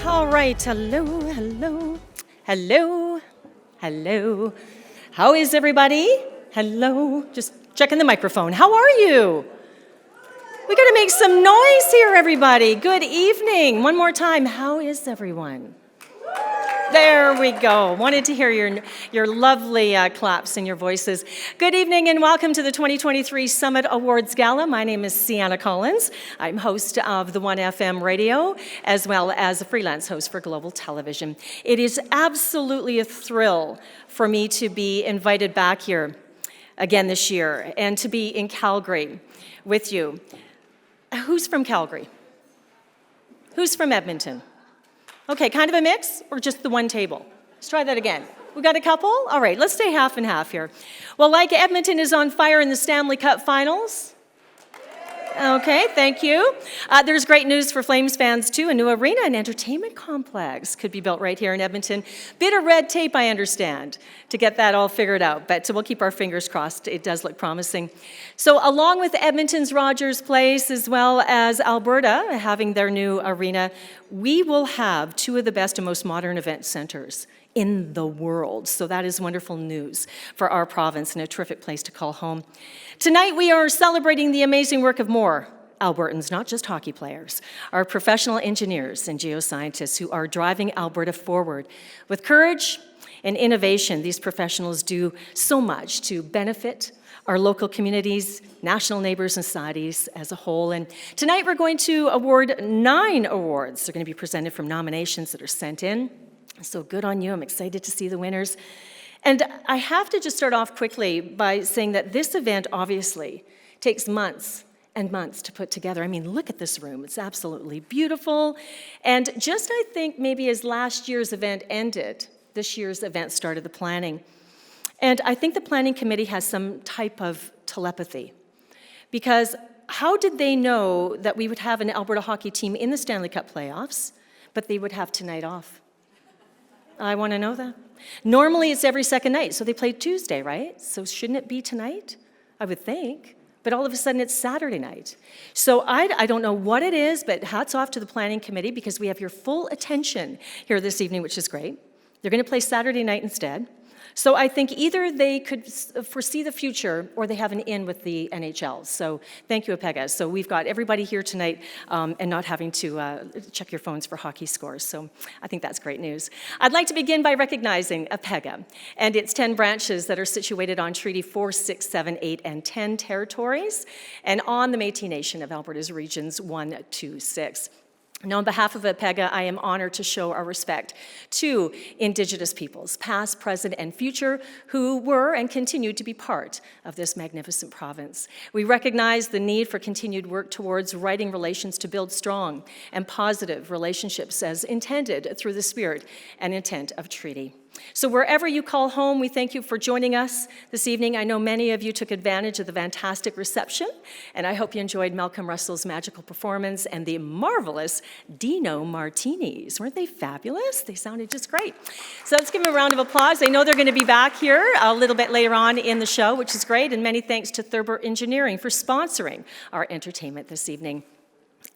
All right, hello. How is everybody? Hello, just checking the microphone. How are you? We gotta make some noise here, everybody. Good evening. One more time, how is everyone? There we go. Wanted to hear your lovely claps and your voices. Good evening and welcome to the 2023 Summit Awards Gala. My name is Sienna Collins. I'm host of the 1FM radio as well as a freelance host for Global Television. It is absolutely a thrill for me to be invited back here again this year and to be in Calgary with you. Who's from Calgary? Who's from Edmonton? Okay, kind of a mix, or just the one table? Let's try that again. We got a couple? All right, let's stay half and half here. Well, like Edmonton is on fire in the Stanley Cup Finals. Okay, thank you. There's great news for Flames fans, too. A new arena and entertainment complex could be built right here in Edmonton. Bit of red tape, I understand, to get that all figured out, but we'll keep our fingers crossed. It does look promising. So along with Edmonton's Rogers Place, as well as Alberta having their new arena, we will have two of the best and most modern event centers in the world. So that is wonderful news for our province and a terrific place to call home. Tonight we are celebrating the amazing work of more Albertans, not just hockey players, our professional engineers and geoscientists who are driving Alberta forward. With courage and innovation, these professionals do so much to benefit our local communities, national neighbors, and societies as a whole. And tonight we're going to award 9 awards. They're going to be presented from nominations that are sent in. So good on you. I'm excited to see the winners. And I have to just start off quickly by saying that this event obviously takes months and months to put together. I mean, look at this room. It's absolutely beautiful. And just I think maybe as last year's event ended, this year's event started the planning. And I think the planning committee has some type of telepathy. Because how did they know that we would have an Alberta hockey team in the Stanley Cup playoffs, but they would have tonight off? I want to know that. Normally it's every second night, so they play Tuesday, right? So shouldn't it be tonight? I would think. But all of a sudden it's Saturday night. So I don't know what it is, but hats off to the planning committee because we have your full attention here this evening, which is great. They're going to play Saturday night instead. So I think either they could foresee the future or they have an in with the NHL. So thank you, APEGA. So we've got everybody here tonight and not having to check your phones for hockey scores. So I think that's great news. I'd like to begin by recognizing APEGA and its 10 branches that are situated on Treaty 4, 6, 7, 8, and 10 territories and on the Métis Nation of Alberta's regions 1, 2, 6. Now, on behalf of APEGA, I am honored to show our respect to Indigenous peoples, past, present, and future, who were and continue to be part of this magnificent province. We recognize the need for continued work towards righting relations to build strong and positive relationships as intended through the spirit and intent of treaty. So wherever you call home, we thank you for joining us this evening. I know many of you took advantage of the fantastic reception, and I hope you enjoyed Malcolm Russell's magical performance and the marvelous Dino Martinis. Weren't they fabulous? They sounded just great. So let's give them a round of applause. I know they're going to be back here a little bit later on in the show, which is great, and many thanks to Thurber Engineering for sponsoring our entertainment this evening.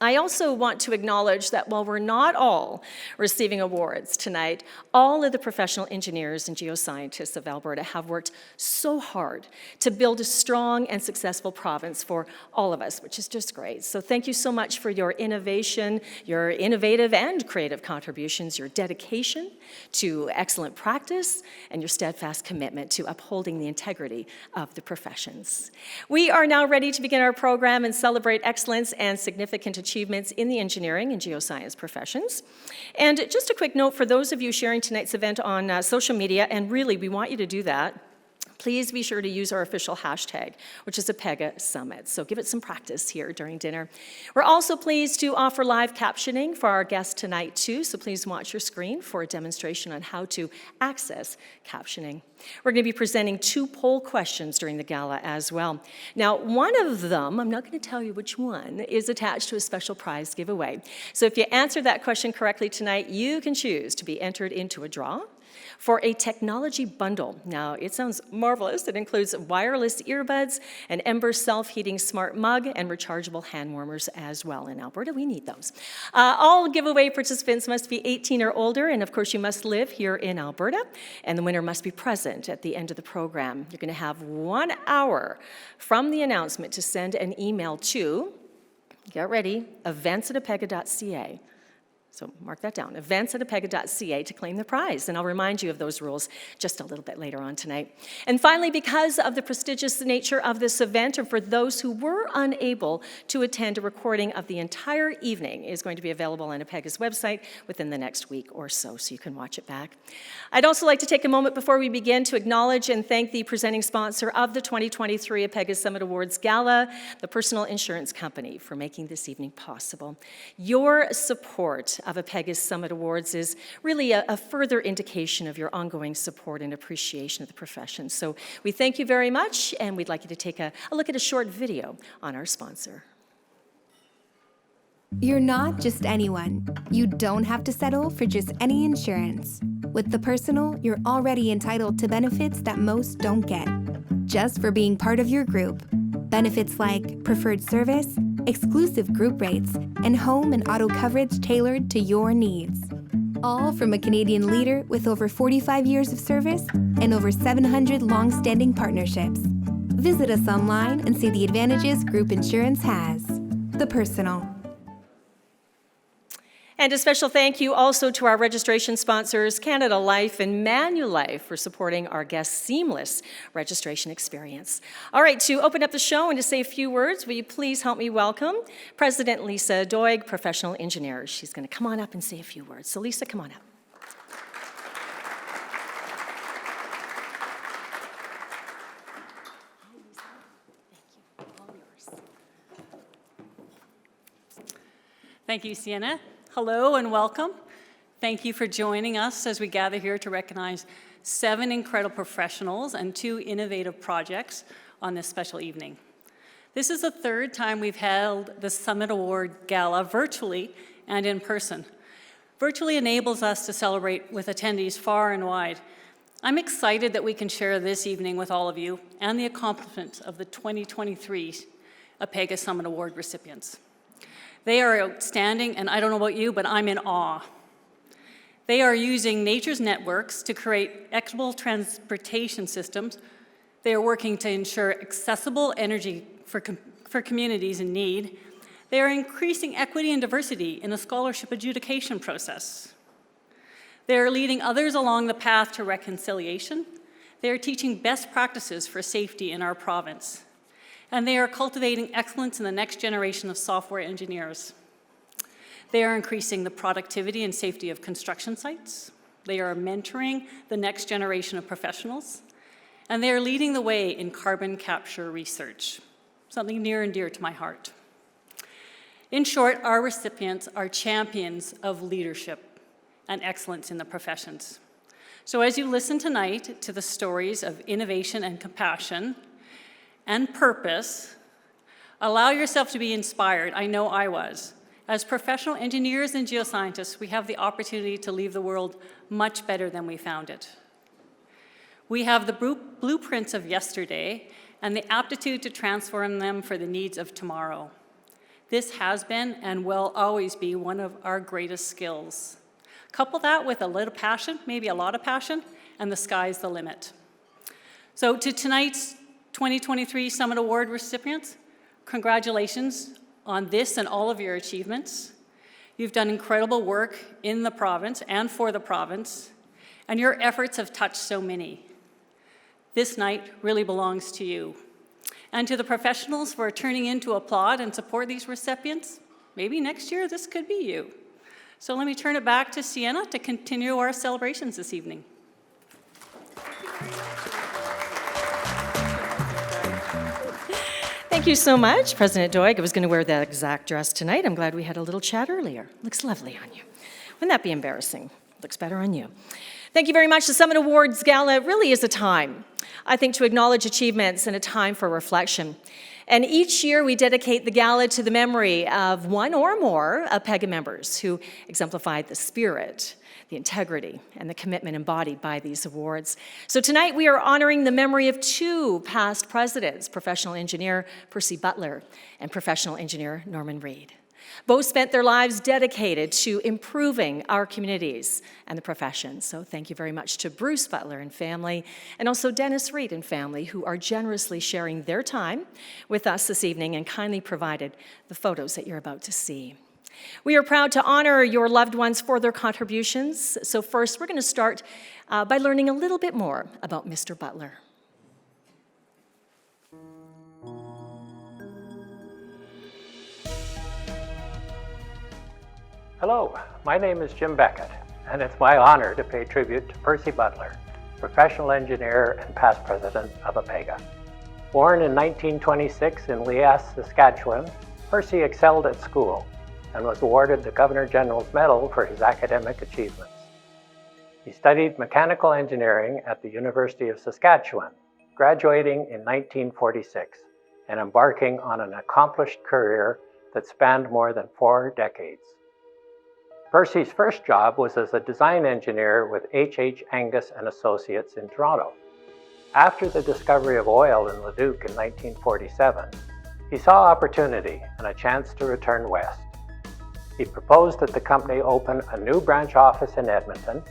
I also want to acknowledge that while we're not all receiving awards tonight, all of the professional engineers and geoscientists of Alberta have worked so hard to build a strong and successful province for all of us, which is just great. So thank you so much for your innovation, your innovative and creative contributions, your dedication to excellent practice, and your steadfast commitment to upholding the integrity of the professions. We are now ready to begin our program and celebrate excellence and significant achievements in the engineering and geoscience professions. And just a quick note for those of you sharing tonight's event on social media, and really we want you to do that, please be sure to use our official hashtag, which is APEGA Summit. So give it some practice here during dinner. We're also pleased to offer live captioning for our guests tonight too, so please watch your screen for a demonstration on how to access captioning. We're going to be presenting 2 poll questions during the gala as well. Now, one of them, I'm not going to tell you which one, is attached to a special prize giveaway. So if you answer that question correctly tonight, you can choose to be entered into a draw for a technology bundle. Now, it sounds marvelous. It includes wireless earbuds, an Ember self-heating smart mug, and rechargeable hand warmers as well. In Alberta, we need those. All giveaway participants must be 18 or older, and of course, you must live here in Alberta, and the winner must be present at the end of the program. You're going to have 1 hour from the announcement to send an email to, get ready, events@apega.ca. So mark that down, events@apega.ca to claim the prize. And I'll remind you of those rules just a little bit later on tonight. And finally, because of the prestigious nature of this event, and for those who were unable to attend, a recording of the entire evening is going to be available on APEGA's website within the next week or so you can watch it back. I'd also like to take a moment before we begin to acknowledge and thank the presenting sponsor of the 2023 APEGA Summit Awards Gala, the Personal Insurance Company, for making this evening possible. Your support of APEGA's Summit Awards is really a further indication of your ongoing support and appreciation of the profession. So we thank you very much, and we'd like you to take a look at a short video on our sponsor. You're not just anyone. You don't have to settle for just any insurance. With the Personal, you're already entitled to benefits that most don't get, just for being part of your group. Benefits like preferred service, exclusive group rates, and home and auto coverage tailored to your needs. All from a Canadian leader with over 45 years of service and over 700 long-standing partnerships. Visit us online and see the advantages group insurance has. The Personal. And a special thank you also to our registration sponsors, Canada Life and Manulife, for supporting our guests' seamless registration experience. All right, to open up the show and to say a few words, will you please help me welcome President Lisa Doig, professional engineer. She's going to come on up and say a few words. So Lisa, come on up. Thank you, Sienna. Hello and welcome. Thank you for joining us as we gather here to recognize 7 incredible professionals and 2 innovative projects on this special evening. This is the 3rd time we've held the Summit Award Gala virtually and in person. Virtually enables us to celebrate with attendees far and wide. I'm excited that we can share this evening with all of you and the accomplishments of the 2023 APEGA Summit Award recipients. They are outstanding, and I don't know about you, but I'm in awe. They are using nature's networks to create equitable transportation systems. They are working to ensure accessible energy for communities in need. They are increasing equity and diversity in the scholarship adjudication process. They are leading others along the path to reconciliation. They are teaching best practices for safety in our province. And they are cultivating excellence in the next generation of software engineers. They are increasing the productivity and safety of construction sites. They are mentoring the next generation of professionals. And they are leading the way in carbon capture research, something near and dear to my heart. In short, our recipients are champions of leadership and excellence in the professions. So as you listen tonight to the stories of innovation and compassion, and purpose, allow yourself to be inspired. I know I was. As professional engineers and geoscientists, we have the opportunity to leave the world much better than we found it. We have the blueprints of yesterday and the aptitude to transform them for the needs of tomorrow. This has been and will always be one of our greatest skills. Couple that with a little passion, maybe a lot of passion, and the sky's the limit. So to tonight's 2023 Summit Award recipients, congratulations on this and all of your achievements. You've done incredible work in the province and for the province, and your efforts have touched so many. This night really belongs to you. And to the professionals for turning in to applaud and support these recipients, maybe next year this could be you. So let me turn it back to Sienna to continue our celebrations this evening. Thank you so much, President Doig. I was going to wear that exact dress tonight. I'm glad we had a little chat earlier. Looks lovely on you. Wouldn't that be embarrassing? Looks better on you. Thank you very much. The Summit Awards Gala really is a time, I think, to acknowledge achievements and a time for reflection. And each year we dedicate the gala to the memory of one or more APEGA members who exemplified the spirit, the integrity, and the commitment embodied by these awards. So tonight we are honoring the memory of two past presidents, professional engineer Percy Butler and professional engineer Norman Reed. Both spent their lives dedicated to improving our communities and the profession. So thank you very much to Bruce Butler and family, and also Dennis Reed and family, who are generously sharing their time with us this evening and kindly provided the photos that you're about to see. We are proud to honor your loved ones for their contributions. So first, we're going to start by learning a little bit more about Mr. Butler. Hello, my name is Jim Beckett, and it's my honor to pay tribute to Percy Butler, professional engineer and past president of APEGA. Born in 1926 in Lias, Saskatchewan, Percy excelled at school and was awarded the Governor General's Medal for his academic achievements. He studied mechanical engineering at the University of Saskatchewan, graduating in 1946 and embarking on an accomplished career that spanned more than 4 decades. Percy's first job was as a design engineer with H. Angus and Associates in Toronto. After the discovery of oil in Leduc in 1947, he saw opportunity and a chance to return west. He proposed that the company open a new branch office in Edmonton,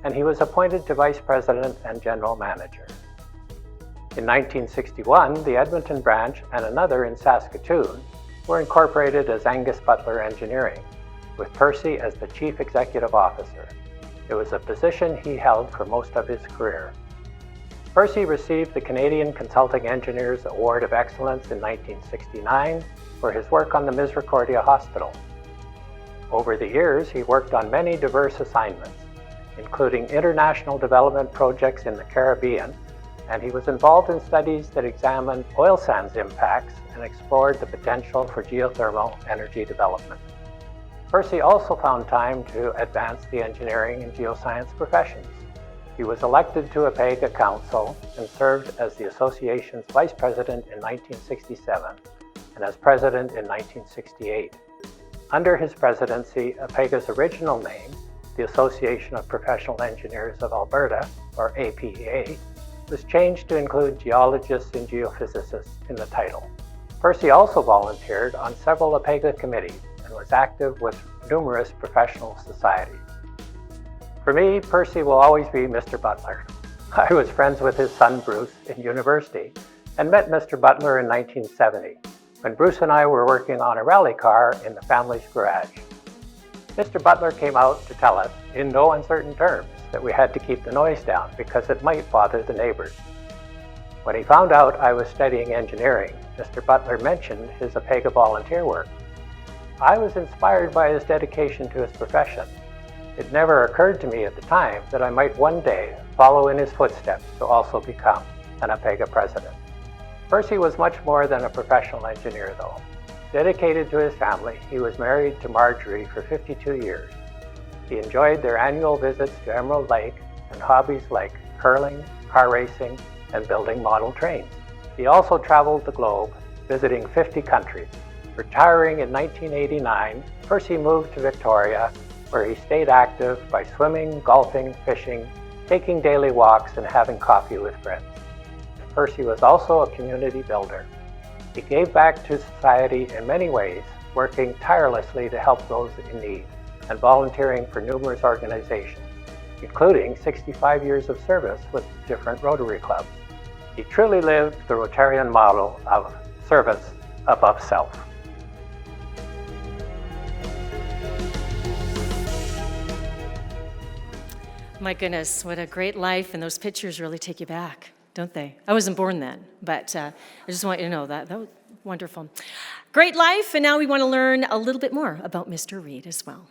and he was appointed to vice president and general manager. In 1961, the Edmonton branch and another in Saskatoon were incorporated as Angus Butler Engineering, with Percy as the chief executive officer. It was a position he held for most of his career. Percy received the Canadian Consulting Engineers Award of Excellence in 1969 for his work on the Misericordia Hospital. Over the years, he worked on many diverse assignments, including international development projects in the Caribbean, and he was involved in studies that examined oil sands impacts and explored the potential for geothermal energy development. Percy also found time to advance the engineering and geoscience professions. He was elected to APEGA Council and served as the association's vice president in 1967 and as president in 1968. Under his presidency, APEGA's original name, the Association of Professional Engineers of Alberta, or APEA, was changed to include geologists and geophysicists in the title. Percy also volunteered on several APEGA committees and was active with numerous professional societies. For me, Percy will always be Mr. Butler. I was friends with his son Bruce in university and met Mr. Butler in 1970 when Bruce and I were working on a rally car in the family's garage. Mr. Butler came out to tell us, in no uncertain terms, that we had to keep the noise down because it might bother the neighbors. When he found out I was studying engineering, Mr. Butler mentioned his APEGA volunteer work. I was inspired by his dedication to his profession. It never occurred to me at the time that I might one day follow in his footsteps to also become an APEGA president. Percy was much more than a professional engineer, though. Dedicated to his family, he was married to Marjorie for 52 years. He enjoyed their annual visits to Emerald Lake and hobbies like curling, car racing, and building model trains. He also traveled the globe, visiting 50 countries. Retiring in 1989, Percy moved to Victoria, where he stayed active by swimming, golfing, fishing, taking daily walks, and having coffee with friends. Percy was also a community builder. He gave back to society in many ways, working tirelessly to help those in need and volunteering for numerous organizations, including 65 years of service with different Rotary clubs. He truly lived the Rotarian model of service above self. My goodness, what a great life, and those pictures really take you back, don't they? I wasn't born then, but I just want you to know that was wonderful. Great life, and now we want to learn a little bit more about Mr. Reed as well.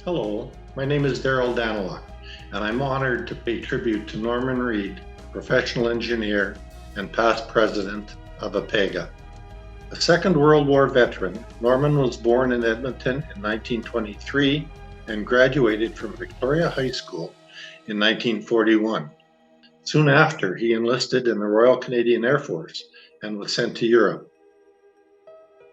Hello, my name is Daryl Daniluk, and I'm honored to pay tribute to Norman Reed, professional engineer and past president of APEGA. A Second World War veteran, Norman was born in Edmonton in 1923 and graduated from Victoria High School in 1941. Soon after, he enlisted in the Royal Canadian Air Force and was sent to Europe.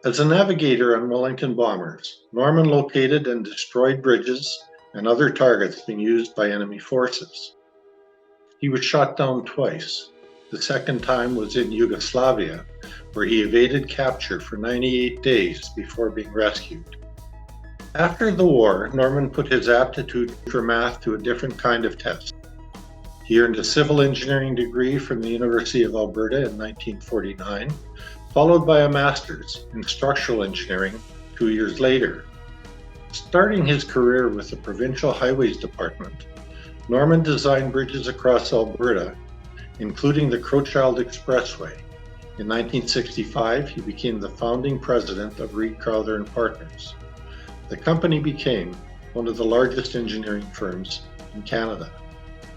As a navigator on Wellington bombers, Norman located and destroyed bridges and other targets being used by enemy forces. He was shot down twice. The second time was in Yugoslavia, where he evaded capture for 98 days before being rescued. After the war, Norman put his aptitude for math to a different kind of test. He earned a civil engineering degree from the University of Alberta in 1949, followed by a master's in structural engineering 2 years later. Starting his career with the Provincial Highways Department, Norman designed bridges across Alberta, including the Crowchild Expressway. In 1965, he became the founding president of Reed Crowther and Partners. The company became one of the largest engineering firms in Canada.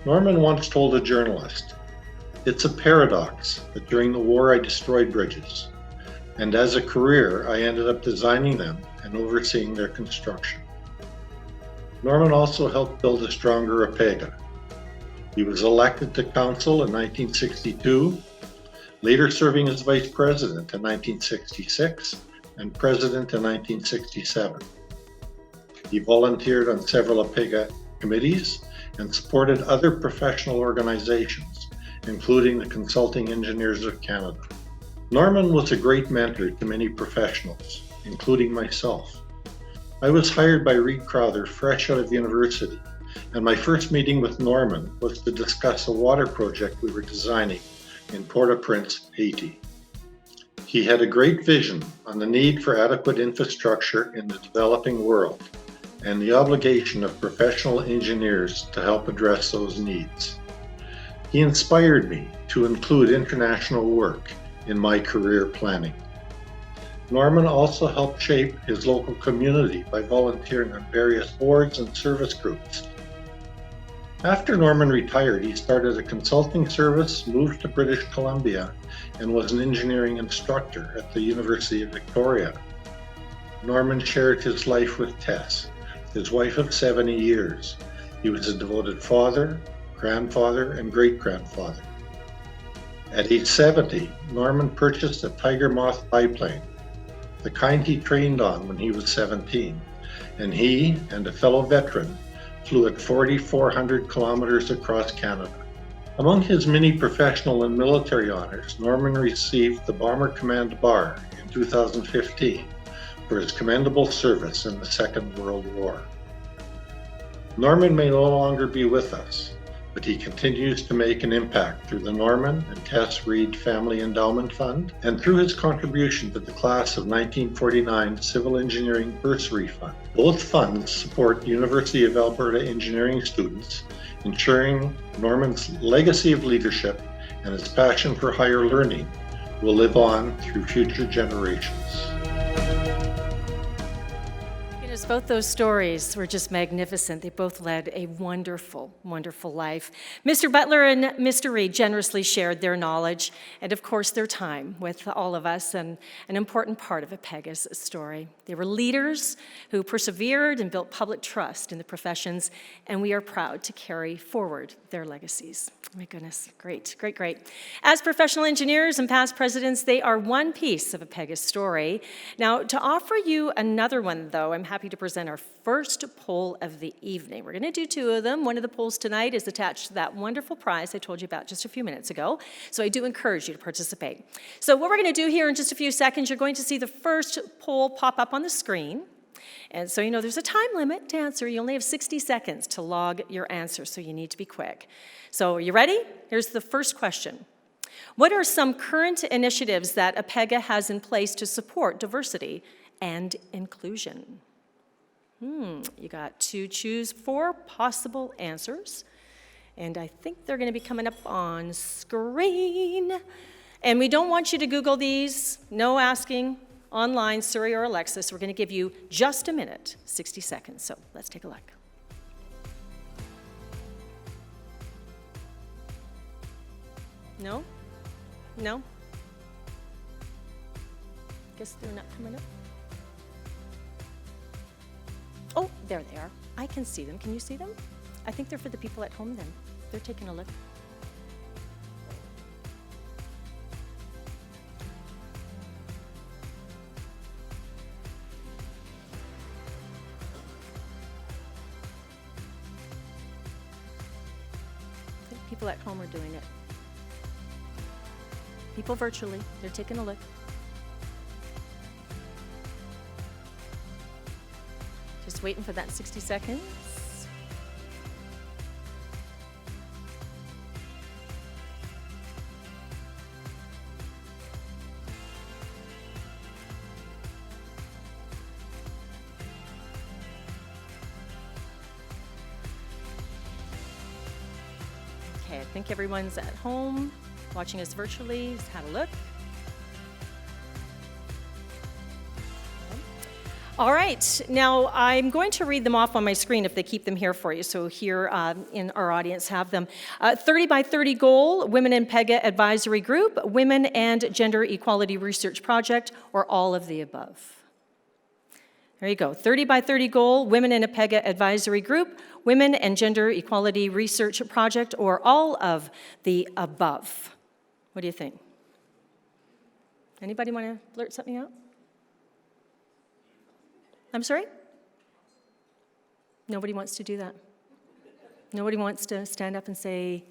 Norman once told a journalist, "It's a paradox that during the war I destroyed bridges, and as a career I ended up designing them and overseeing their construction." Norman also helped build a stronger APEGA. He was elected to council in 1962, later serving as vice president in 1966 and president in 1967. He volunteered on several APEGA committees and supported other professional organizations, including the Consulting Engineers of Canada. Norman was a great mentor to many professionals, including myself. I was hired by Reed Crowther fresh out of university, and my first meeting with Norman was to discuss a water project we were designing in Port-au-Prince, Haiti. He had a great vision on the need for adequate infrastructure in the developing world and the obligation of professional engineers to help address those needs. He inspired me to include international work in my career planning. Norman also helped shape his local community by volunteering on various boards and service groups. After Norman retired, he started a consulting service, moved to British Columbia, and was an engineering instructor at the University of Victoria. Norman shared his life with Tess, his wife of 70 years. He was a devoted father, grandfather, and great-grandfather. At age 70, Norman purchased a Tiger Moth biplane, the kind he trained on when he was 17, and he and a fellow veteran flew at 4,400 kilometers across Canada. Among his many professional and military honors, Norman received the Bomber Command Bar in 2015 for his commendable service in the Second World War. Norman may no longer be with us, but he continues to make an impact through the Norman and Tess Reed Family Endowment Fund and through his contribution to the class of 1949 Civil Engineering Bursary Fund. Both funds support University of Alberta engineering students, ensuring Norman's legacy of leadership and his passion for higher learning will live on through future generations. Both those stories were just magnificent. They both led a wonderful, wonderful life. Mr. Butler and Mr. Reed generously shared their knowledge and, of course, their time with all of us, and an important part of APEGA's story. They were leaders who persevered and built public trust in the professions, and we are proud to carry forward their legacies. Oh my goodness, great, great, great. As professional engineers and past presidents, they are one piece of APEGA's story. Now, to offer you another one, though, I'm happy to present our first poll of the evening. We're going to do two of them. One of the polls tonight is attached to that wonderful prize I told you about just a few minutes ago. So I do encourage you to participate. So what we're going to do here in just a few seconds, you're going to see the first poll pop up on the screen. And so you know there's a time limit to answer. You only have 60 seconds to log your answer, so you need to be quick. So are you ready? Here's the first question. What are some current initiatives that APEGA has in place to support diversity and inclusion? You got to choose 4 possible answers, and I think they're going to be coming up on screen. And we don't want you to Google these, no asking online, Siri or Alexis. We're going to give you just a minute, 60 seconds, so let's take a look. No? No? Guess they're not coming up. Oh, there they are. I can see them. Can you see them? I think they're for the people at home then. They're taking a look. I think people at home are doing it. People virtually, they're taking a look. Just waiting for that 60 seconds. Okay, I think everyone's at home, watching us virtually. Just had a look. All right, now I'm going to read them off on my screen if they keep them here for you. So here in our audience have them. 30 by 30 goal, Women in APEGA Advisory Group, Women and Gender Equality Research Project, or all of the above. There you go, 30 by 30 goal, Women in APEGA Advisory Group, Women and Gender Equality Research Project, or all of the above. What do you think? Anybody want to blurt something out? I'm sorry? Nobody wants to do that. Nobody wants to stand up and say,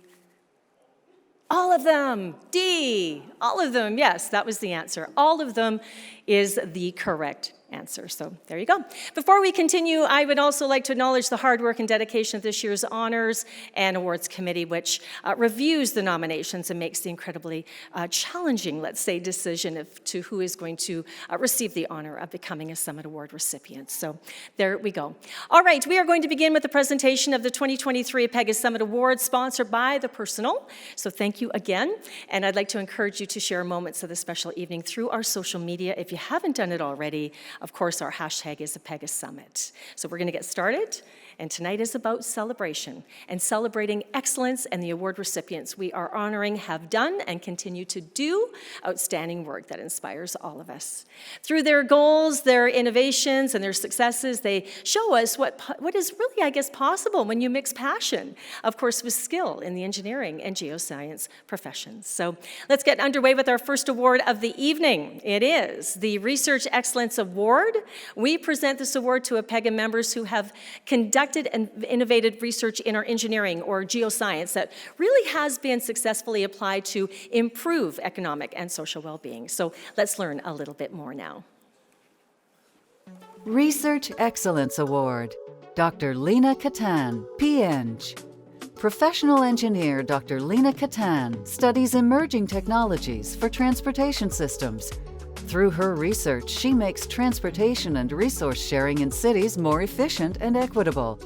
all of them, D, all of them. Yes, that was the answer. All of them is the correct answer. So there you go. Before we continue, I would also like to acknowledge the hard work and dedication of this year's Honors and Awards Committee, which reviews the nominations and makes the incredibly challenging, let's say, decision to who is going to receive the honor of becoming a Summit Award recipient. So there we go. All right, we are going to begin with the presentation of the 2023 APEGA Summit Awards, sponsored by The Personal. So thank you again, and I'd like to encourage you to share moments of this special evening through our social media. If you haven't done it already, of course, our hashtag is APEGA Summit. So we're going to get started, and tonight is about celebration and celebrating excellence, and the award recipients we are honoring have done and continue to do outstanding work that inspires all of us. Through their goals, their innovations, and their successes, they show us what is really, I guess, possible when you mix passion, of course, with skill in the engineering and geoscience professions. So let's get underway with our first award of the evening. It is the Research Excellence Award. We present this award to APEGA members who have conducted and innovated research in our engineering or geoscience that really has been successfully applied to improve economic and social well-being. So let's learn a little bit more now. Research Excellence Award, Dr. Lena Katan, PEng. Professional engineer Dr. Lena Katan studies emerging technologies for transportation systems. Through her research, she makes transportation and resource sharing in cities more efficient and equitable.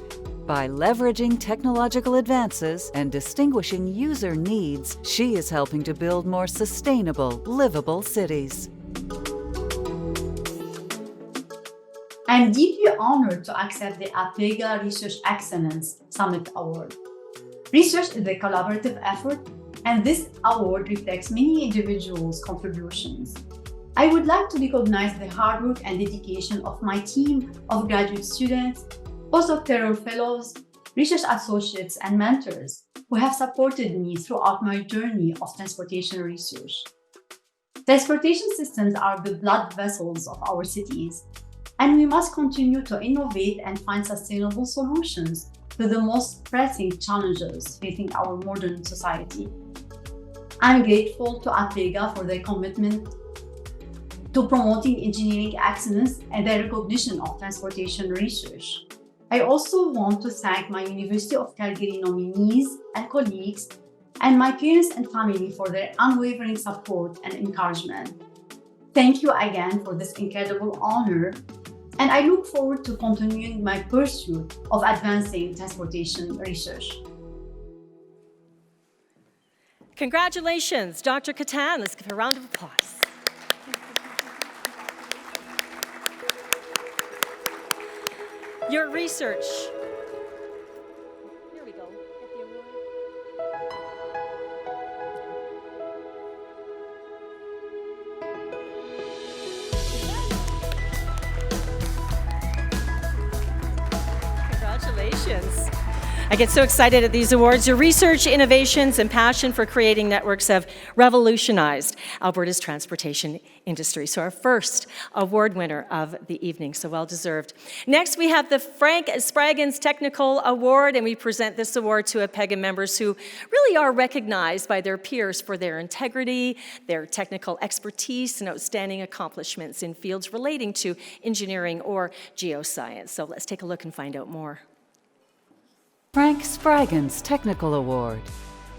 By leveraging technological advances and distinguishing user needs, she is helping to build more sustainable, livable cities. I'm deeply honored to accept the APEGA Research Excellence Summit Award. Research is a collaborative effort, and this award reflects many individuals' contributions. I would like to recognize the hard work and dedication of my team of graduate students, postdoctoral fellows, research associates, and mentors who have supported me throughout my journey of transportation research. Transportation systems are the blood vessels of our cities, and we must continue to innovate and find sustainable solutions to the most pressing challenges facing our modern society. I'm grateful to APEGA for their commitment to promoting engineering excellence and the recognition of transportation research. I also want to thank my University of Calgary nominees and colleagues, and my parents and family for their unwavering support and encouragement. Thank you again for this incredible honor, and I look forward to continuing my pursuit of advancing transportation research. Congratulations, Dr. Katan. Let's give her a round of applause. Your research. Here we go. Get the award. Congratulations. I get so excited at these awards. Your research, innovations, and passion for creating networks have revolutionized Alberta's transportation industry. So our first award winner of the evening, so well deserved. Next, we have the Frank Spraggins Technical Award, and we present this award to APEGA members who really are recognized by their peers for their integrity, their technical expertise, and outstanding accomplishments in fields relating to engineering or geoscience. So let's take a look and find out more. Frank Spraggins Technical Award.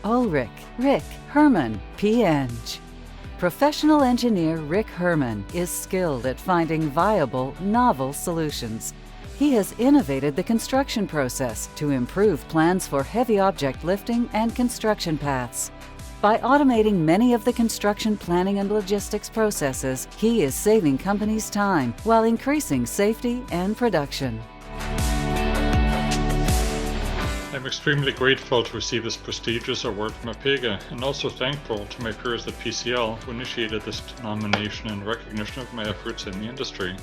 Ulrich Rick Herman, PEng. Professional engineer Rick Herman is skilled at finding viable, novel solutions. He has innovated the construction process to improve plans for heavy object lifting and construction paths. By automating many of the construction planning and logistics processes, he is saving companies time while increasing safety and production. I'm extremely grateful to receive this prestigious award from APEGA, and also thankful to my peers at PCL who initiated this nomination in recognition of my efforts in the industry.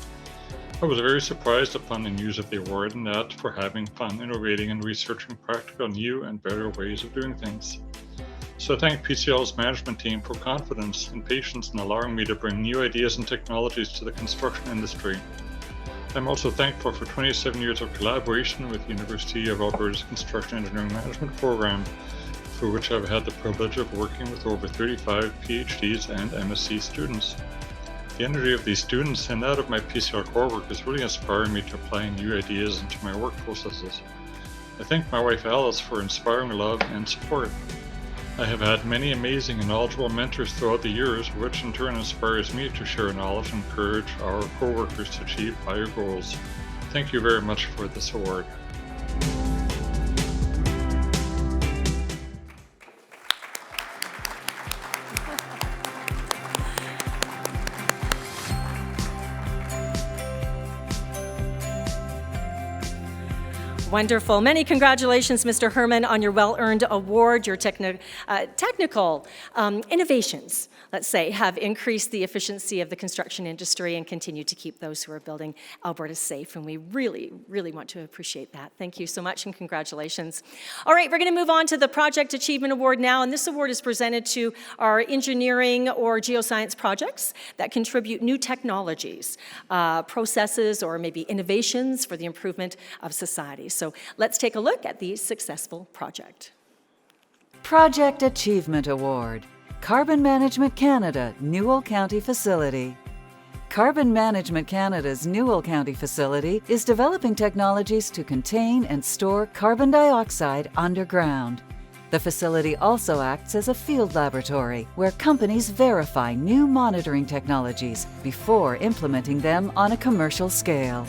I was very surprised upon the news of the award, and that for having fun innovating and researching practical new and better ways of doing things. So I thank PCL's management team for confidence and patience in allowing me to bring new ideas and technologies to the construction industry. I'm also thankful for 27 years of collaboration with the University of Alberta's Construction Engineering Management program, for which I've had the privilege of working with over 35 PhDs and MSc students. The energy of these students and that of my PCL core work is really inspiring me to apply new ideas into my work processes. I thank my wife Alice for inspiring love and support. I have had many amazing and knowledgeable mentors throughout the years, which in turn inspires me to share knowledge and encourage our co-workers to achieve higher goals. Thank you very much for this award. Wonderful. Many congratulations, Mr. Herman, on your well-earned award. Your technical innovations, let's say, have increased the efficiency of the construction industry and continue to keep those who are building Alberta safe. And we really, really want to appreciate that. Thank you so much and congratulations. All right, we're going to move on to the Project Achievement Award now. And this award is presented to our engineering or geoscience projects that contribute new technologies, processes, or maybe innovations for the improvement of society. So let's take a look at the successful project. Project Achievement Award. Carbon Management Canada, Newell County Facility. Carbon Management Canada's Newell County facility is developing technologies to contain and store carbon dioxide underground. The facility also acts as a field laboratory where companies verify new monitoring technologies before implementing them on a commercial scale.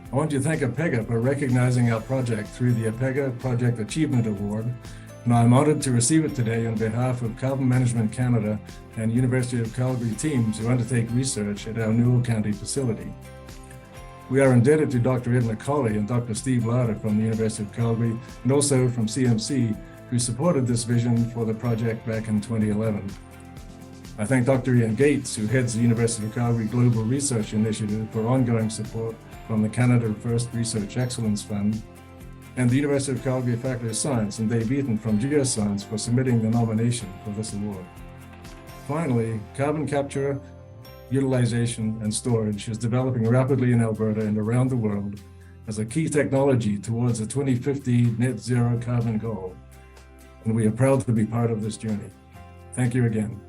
I want to thank APEGA for recognizing our project through the APEGA Project Achievement Award, and I'm honored to receive it today on behalf of Carbon Management Canada and University of Calgary teams who undertake research at our Newell County facility. We are indebted to Dr. Ed McCauley and Dr. Steve Lauder from the University of Calgary, and also from CMC, who supported this vision for the project back in 2011. I thank Dr. Ian Gates, who heads the University of Calgary Global Research Initiative, for ongoing support from the Canada First Research Excellence Fund, and the University of Calgary Faculty of Science and Dave Eaton from Geoscience for submitting the nomination for this award. Finally, carbon capture, utilization, and storage is developing rapidly in Alberta and around the world as a key technology towards a 2050 net zero carbon goal, and we are proud to be part of this journey. Thank you again.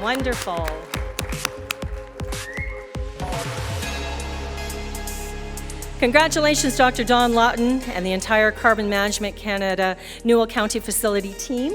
Wonderful. Congratulations, Dr. Don Lawton and the entire Carbon Management Canada Newell County facility team.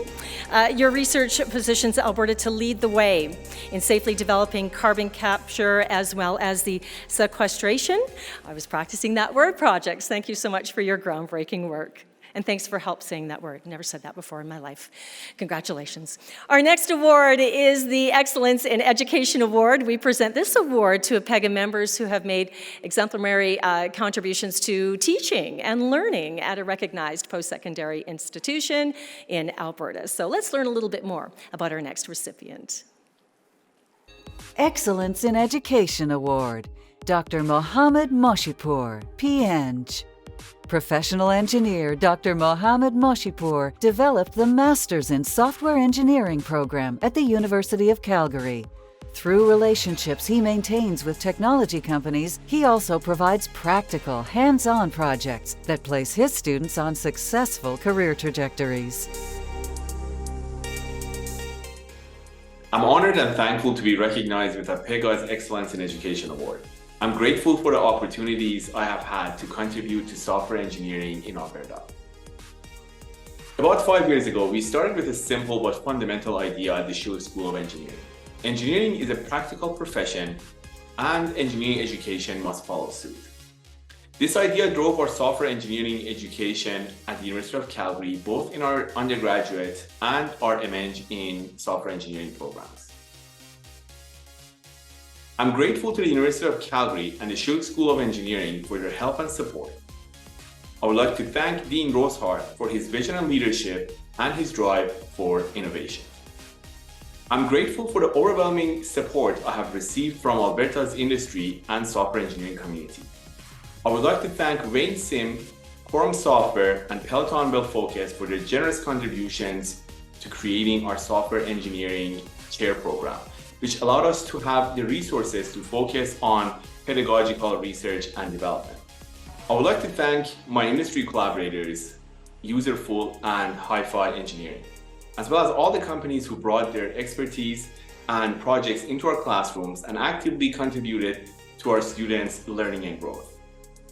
Your research positions Alberta to lead the way in safely developing carbon capture as well as the sequestration. I was practicing that word, projects. Thank you so much for your groundbreaking work. And thanks for help saying that word. Never said that before in my life. Congratulations. Our next award is the Excellence in Education Award. We present this award to APEGA members who have made exemplary contributions to teaching and learning at a recognized post-secondary institution in Alberta. So let's learn a little bit more about our next recipient. Excellence in Education Award, Dr. Mohammed Moshipour, PEng. Professional engineer Dr. Mohammed Moshipour developed the Masters in Software Engineering program at the University of Calgary. Through relationships he maintains with technology companies, he also provides practical, hands-on projects that place his students on successful career trajectories. I'm honored and thankful to be recognized with APEGA's Excellence in Education Award. I'm grateful for the opportunities I have had to contribute to software engineering in Alberta. About 5 years ago, we started with a simple but fundamental idea at the Schulich School of Engineering. Engineering is a practical profession, and engineering education must follow suit. This idea drove our software engineering education at the University of Calgary, both in our undergraduate and our MEng in software engineering programs. I'm grateful to the University of Calgary and the Schulich School of Engineering for their help and support. I would like to thank Dean Rosehart for his vision and leadership and his drive for innovation. I'm grateful for the overwhelming support I have received from Alberta's industry and software engineering community. I would like to thank Wayne Sim, Quorum Software, and Peloton Will Focus for their generous contributions to creating our software engineering chair program, which allowed us to have the resources to focus on pedagogical research and development. I would like to thank my industry collaborators, Userful and Hi-Fi Engineering, as well as all the companies who brought their expertise and projects into our classrooms and actively contributed to our students' learning and growth.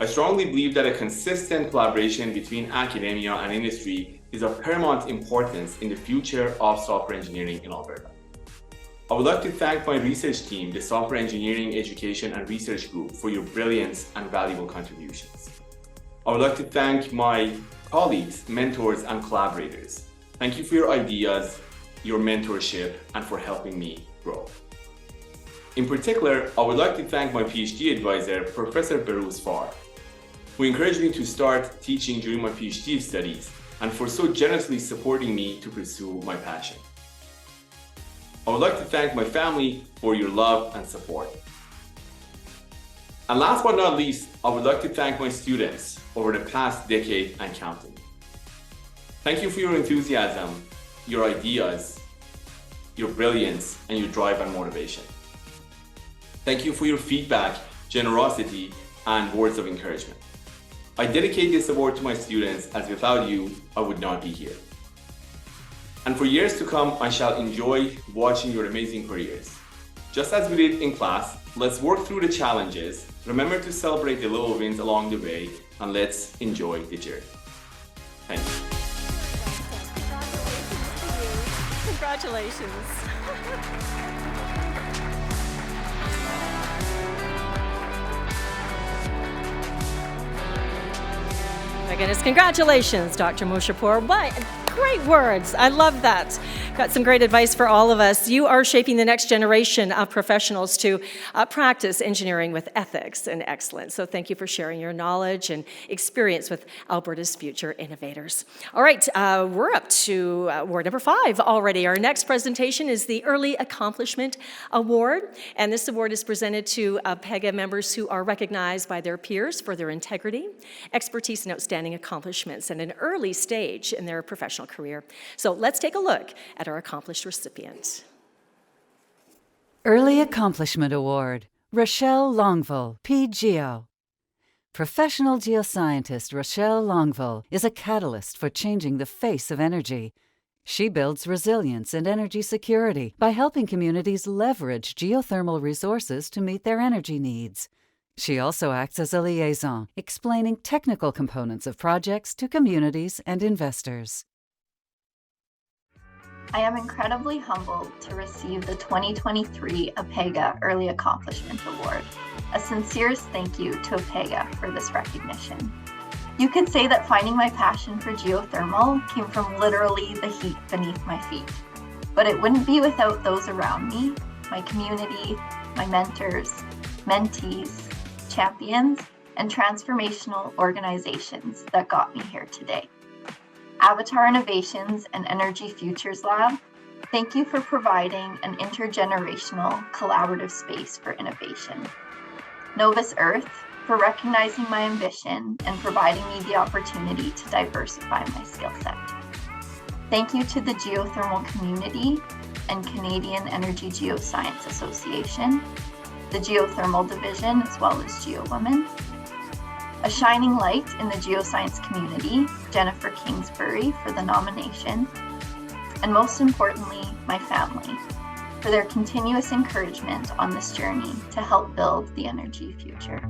I strongly believe that a consistent collaboration between academia and industry is of paramount importance in the future of software engineering in Alberta. I would like to thank my research team, the Software Engineering Education and Research Group, for your brilliance and valuable contributions. I would like to thank my colleagues, mentors, and collaborators. Thank you for your ideas, your mentorship, and for helping me grow. In particular, I would like to thank my PhD advisor, Professor Berouz Farr, who encouraged me to start teaching during my PhD studies and for so generously supporting me to pursue my passion. I would like to thank my family for your love and support. And last but not least, I would like to thank my students over the past decade and counting. Thank you for your enthusiasm, your ideas, your brilliance, and your drive and motivation. Thank you for your feedback, generosity, and words of encouragement. I dedicate this award to my students, as without you, I would not be here. And for years to come, I shall enjoy watching your amazing careers. Just as we did in class, let's work through the challenges, remember to celebrate the little wins along the way, and let's enjoy the journey. Thank you. Congratulations. My goodness, congratulations, Dr. Moshipour. What great words. I love that. Got some great advice for all of us. You are shaping the next generation of professionals to practice engineering with ethics and excellence. So thank you for sharing your knowledge and experience with Alberta's future innovators. All right, we're up to award number 5 already. Our next presentation is the Early Accomplishment Award. And this award is presented to APEGA members who are recognized by their peers for their integrity, expertise, and outstanding accomplishments at an early stage in their professional career. So let's take a look at our accomplished recipient. Early Accomplishment Award, Rochelle Longville, PGeo. Professional geoscientist Rochelle Longville is a catalyst for changing the face of energy. She builds resilience and energy security by helping communities leverage geothermal resources to meet their energy needs. She also acts as a liaison, explaining technical components of projects to communities and investors. I am incredibly humbled to receive the 2023 APEGA Early Accomplishment Award. A sincere thank you to APEGA for this recognition. You could say that finding my passion for geothermal came from literally the heat beneath my feet. But it wouldn't be without those around me, my community, my mentors, mentees, champions, and transformational organizations that got me here today. Avatar Innovations and Energy Futures Lab, thank you for providing an intergenerational collaborative space for innovation. Novus Earth, for recognizing my ambition and providing me the opportunity to diversify my skill set. Thank you to the geothermal community and Canadian Energy Geoscience Association, the Geothermal Division, as well as GeoWomen. A shining light in the geoscience community, Jennifer Kingsbury, for the nomination. And most importantly, my family, for their continuous encouragement on this journey to help build the energy future.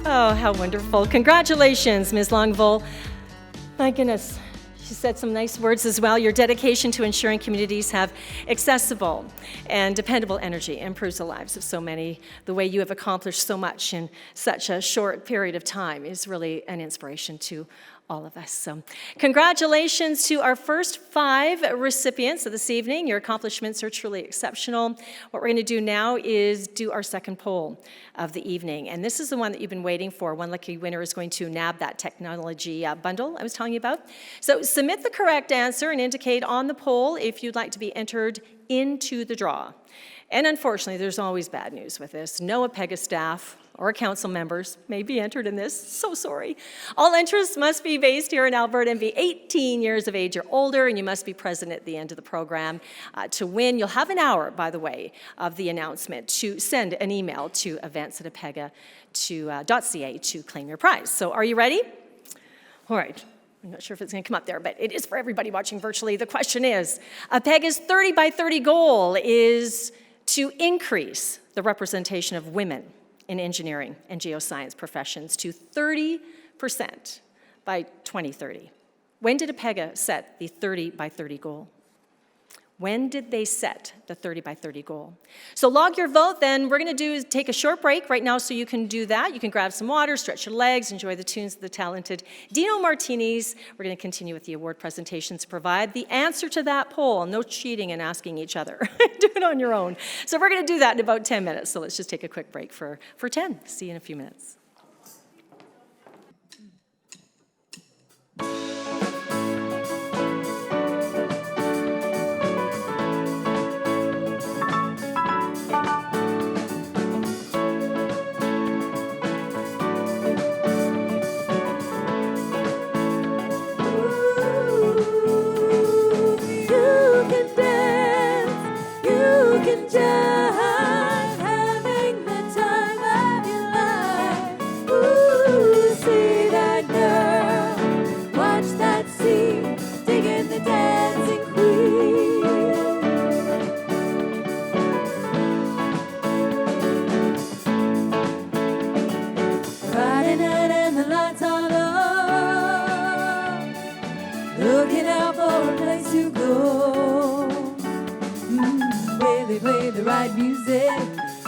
Oh, how wonderful. Congratulations, Ms. Longville. My goodness, she said some nice words as well. Your dedication to ensuring communities have accessible and dependable energy improves the lives of so many. The way you have accomplished so much in such a short period of time is really an inspiration to all of us. So congratulations to our first 5 recipients of this evening. Your accomplishments are truly exceptional. What we're going to do now is do our second poll of the evening. And this is the one that you've been waiting for. One lucky winner is going to nab that technology bundle I was telling you about. So submit the correct answer and indicate on the poll if you'd like to be entered into the draw. And unfortunately, there's always bad news with this. No APEGA staff or council members may be entered in this. So sorry. All entries must be based here in Alberta and be 18 years of age or older, and you must be present at the end of the program. To win, you'll have an hour, by the way, of the announcement to send an email to events@apega.ca to claim your prize. So are you ready? All right. I'm not sure if it's going to come up there, but it is for everybody watching virtually. The question is, APEGA's 30 by 30 goal is to increase the representation of women in engineering and geoscience professions to 30% by 2030. When did APEGA set the 30 by 30 goal? When did they set the 30 by 30 goal? So log your vote, then we're going to do is take a short break right now so you can do that. You can grab some water, stretch your legs, enjoy the tunes of the talented Dino Martinis. We're going to continue with the award presentations to provide the answer to that poll. No cheating and asking each other. Do it on your own. So we're going to do that in about 10 minutes. So let's just take a quick break for 10. See you in a few minutes. Looking out for a place to go, where they play the right music,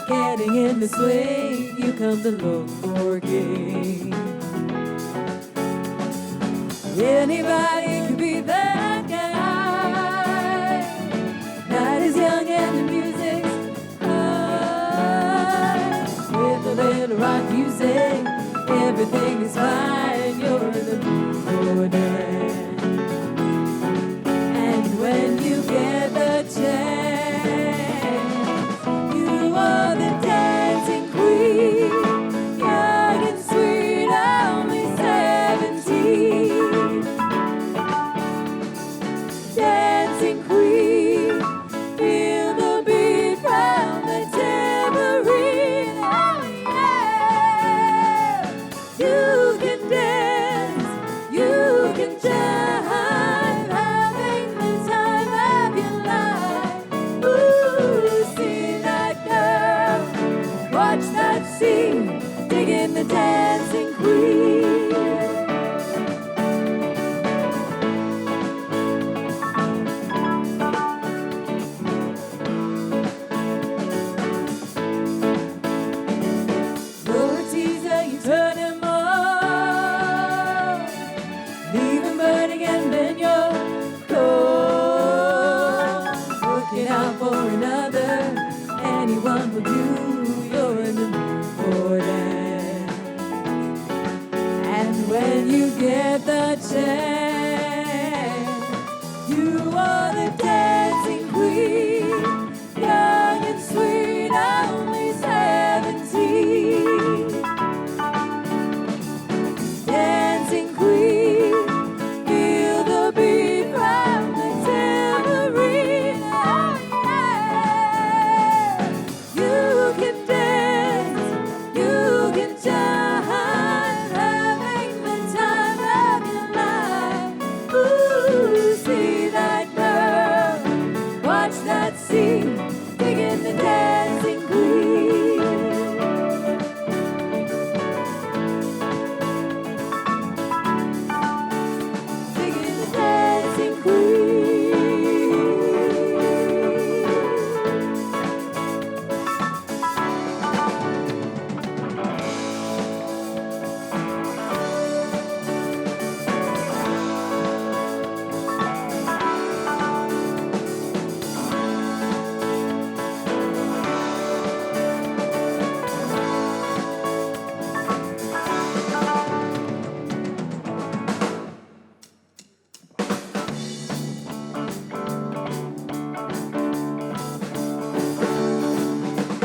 getting in the swing, you come to look for a game. Anybody could be that guy, that is young and the music's high. With a little rock music, everything is fine, you're in the mood for a dance. When you get the chance, you are the dancing queen, young and sweet, only 17. Dancing queen, feel the beat from the tambourine, oh yeah. You can dance, you can jive. Digging the dancing queen. or another. Anyone will do, you're in the mood for that. And when you get the chance, you are the dancing queen, young and sweet, only 17. Dancing queen, feel the beat from the tambourine. Oh yeah, you can dance, you can shine, having the time of your life. Ooh, see that girl, watch that scene, digging the dancing queen. Digging the dancing queen.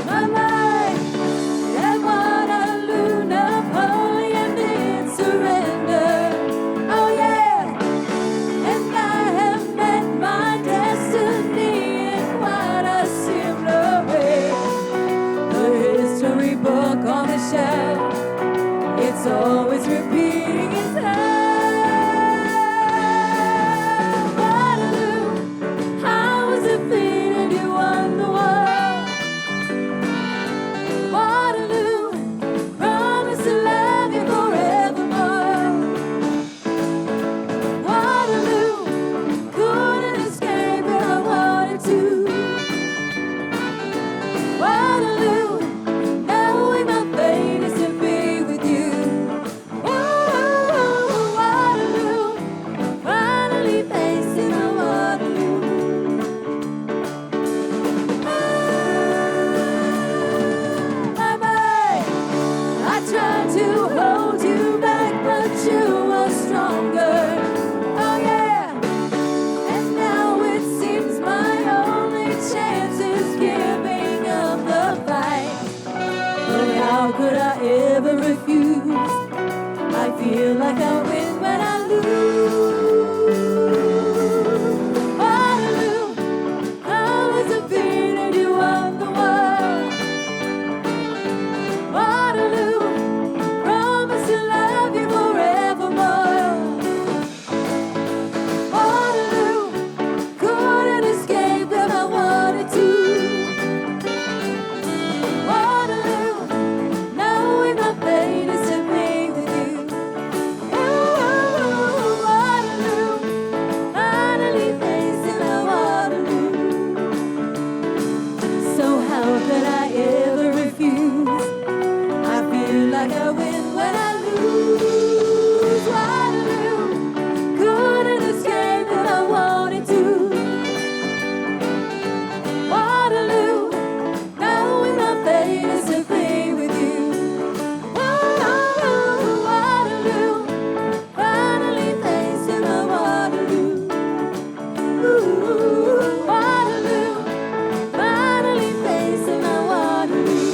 My mind, at Waterloo, Napoleon did surrender. Oh yeah, and I have met my destiny in quite a similar way. The history book on the shelf, it's always repeating itself. Waterloo, how was it feeling? You won the war. Waterloo, promise to love you forevermore. Waterloo, couldn't escape but I wanted to. Waterloo, knowing my fate is to be with you. Waterloo, finally facing a Waterloo. Bye-bye. I tried to hold you back, but you were stronger. Oh yeah, and now it seems my only chance is giving up the fight. But how could I ever refuse? I feel like I win when I lose. Waterloo, how is it feeling? You won the war. Waterloo, promise to love you forevermore. Waterloo, couldn't escape if I wanted to. Waterloo, knowing my fate is to be with you. Waterloo, finally facing a Waterloo. So how could I ever refuse? I feel like I win when I lose. Waterloo, couldn't escape if I wanted to. Waterloo, knowing my fate is to be with you. Waterloo, finally facing a Waterloo. Ooh, Waterloo, finally facing a Waterloo.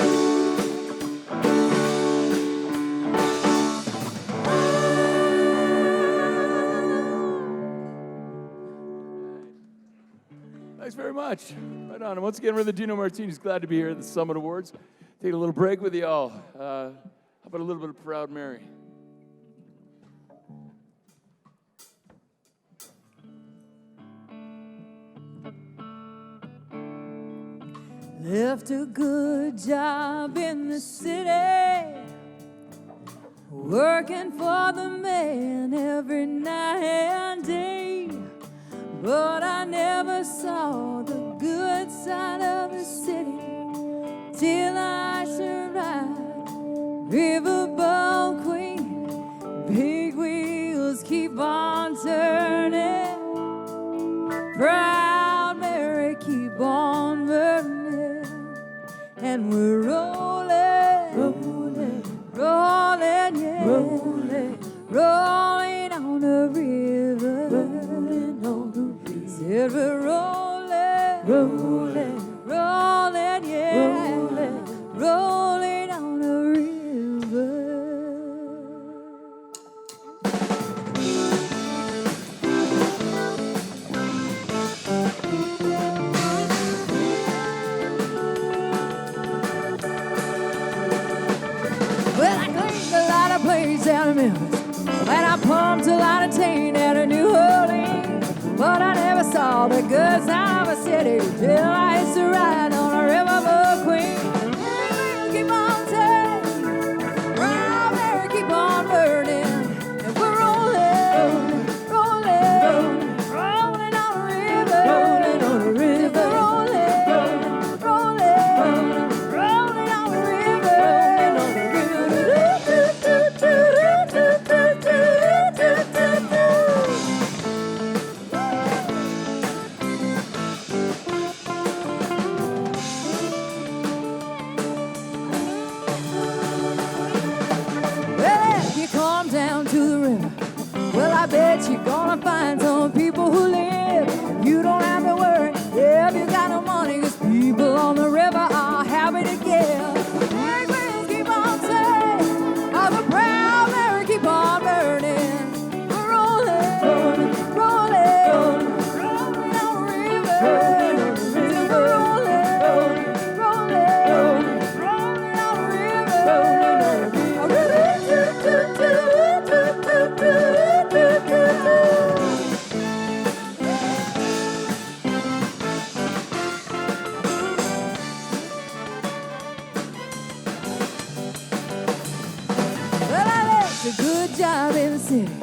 Thanks very much. Right on. And once again, we're the Dino Martinis. Glad to be here at the Summit Awards. Take a little break with you all. How about a little bit of Proud Mary? Left a good job in the city, working for the man every night and day. But I never saw the good side of the city till I survived. Riverboat Queen, big wheels keep on turning. Proud Mary, keep on burning. and we're rolling, rolling, rolling, yeah, rolling, rolling on the river, rolling on the river. Said we're rolling, rolling, rolling, yeah, rolling, rolling on the river. Well, I cleaned a lot of plates out of Memphis, and I pumped a lot of tin out of New Orleans, but I never saw the good side of a city till I used to ride on a riverboat queen. And keep on turning, round there, keep on burning, and we're rolling, rolling, rolling on the river, rolling on the river, rolling, rolling, rolling on the river, rolling on the river. Well, if you come down to the river, well, I bet you're gonna find some people who live. You don't have to worry if you got no money, 'cause people on the river are happy to give. Big wheels keep on turning, all the proud Mary keep on burning. We're rolling, rolling, rolling, rolling on the river. We're rolling, rolling, rolling on the river. Well, I left a good job in the city,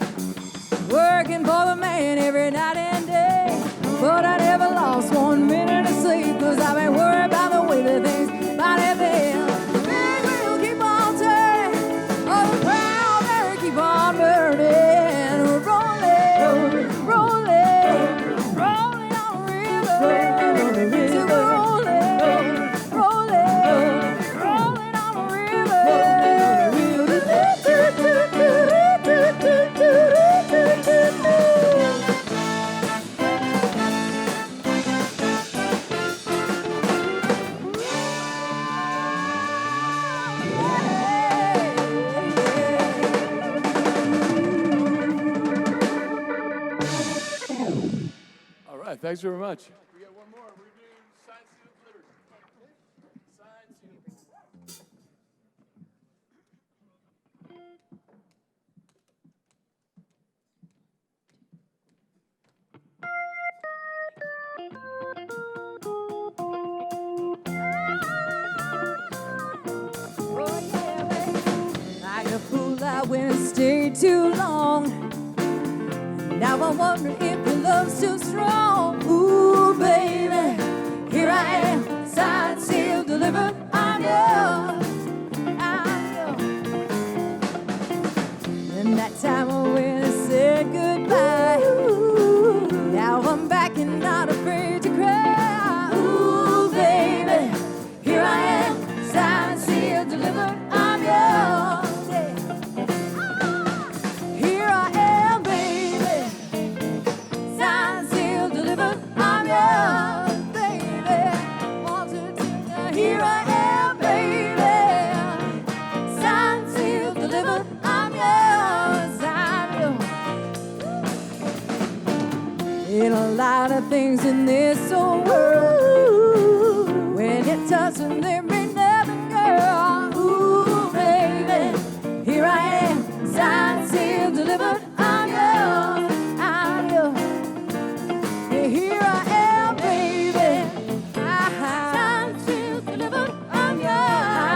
working for the man every night and day. But I never lost 1 minute of sleep, 'cause I've been worried about the way that things might have been. Big wheels keep on turning, all the proud Mary keep on burning. We're rolling, rolling, rolling on the river. Till we're rolling, rolling, rolling on the river. All right, thanks very much. We got one more. We're doing Sign, Seal, Delivered. Sign, Seal. Like a fool, I went and stayed too long. Now I wonder if your love's too strong. Ooh, baby, here I am, signed, sealed, delivered. I'm yours, I'm yours. And that time I went and said goodbye. Now I'm back and not afraid to cry. Ooh, baby, here I am, signed, sealed, delivered. I'm yours. Here I am, baby, signed, sealed, delivered. I'm yours, baby. 1, 2, 3, now here I am, baby, signed, sealed, delivered. I'm yours, I'm yours. Ain't a lot of things in this old world. When you touch them, there ain't nothing, girl. Ooh, baby, here I am, signed, sealed, delivered. I'm yours, I'm yours. Yeah, here I am, baby, signed, sealed, delivered. I'm yours,